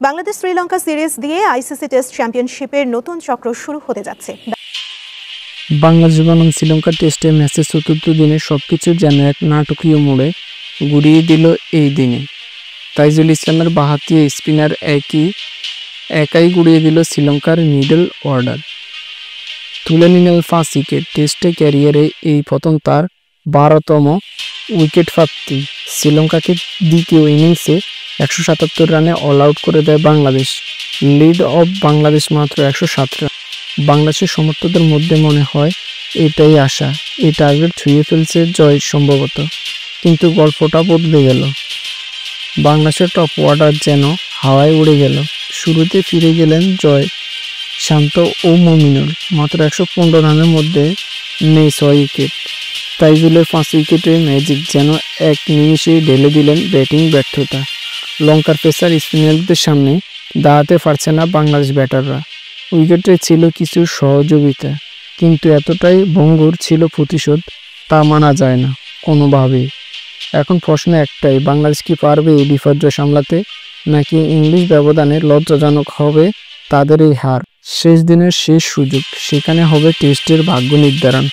Bangladesh Sri Lanka series দিয়ে ICC test চ্যাম্পিয়নশিপের নতুন চক্র শুরু হতে যাচ্ছে। বাংলাদেশ বনাম শ্রীলঙ্কা টেস্টে ম্যাচের চতুর্থ দিনে সবকিছু যেন এক নাটকীয় মোড়ে ঘুরিয়ে দিল এই দিনে। তাইজুল ইসলামের বাঁহাতি স্পিনার একাই ঘুরিয়ে দিল শ্রীলঙ্কার মিডল অর্ডার। তুলে নিলেন 5 উইকেট। টেস্টে ক্যারিয়ারে এই প্রথম তার 12তম উইকেট প্রাপ্তি। শ্রীলঙ্কাকে দ্বিতীয় ইনিংসে 177 রানে অল আউট করে দেয় বাংলাদেশ। লিড অফ বাংলাদেশ মাত্র 107 রান। বাংলাদেশের সমর্থকদের মধ্যে মনে হয় এটাই আশা, এই টার্গেট ছুঁয়ে ফেলছে জয় সম্ভবত। কিন্তু গল্পটা বদলে গেল। বাংলাদেশের টপ অর্ডার যেন হাওয়ায় উড়ে গেল। শুরুতে ফিরে গেলেন জয়, শান্ত ও মমিনুল। মাত্র 115 রানের মধ্যে নেই 6 উইকেট। তাইজুলের 5 উইকেটের ম্যাজিক যেন এক নিমিষেই ঢেলে দিলেন ব্যাটিং ব্যর্থতা। লঙ্কার পেসার স্পিনারদের সামনে দাঁড়াতে পারছে না বাংলাদেশ ব্যাটাররা। উইকেটে ছিল কিছু সহযোগিতা, কিন্তু এতটাই ভঙ্গুর ছিল প্রতিশোধ, তা মানা যায় না কোনোভাবেই। এখন প্রশ্ন একটাই, বাংলাদেশ কি পারবে এই বিপর্যয় সামলাতে, নাকি ইংলিশ ব্যবধানে লজ্জাজনক হবে তাদের এই হার? শেষ দিনের শেষ সুযোগ, সেখানে হবে টেস্টের ভাগ্য নির্ধারণ।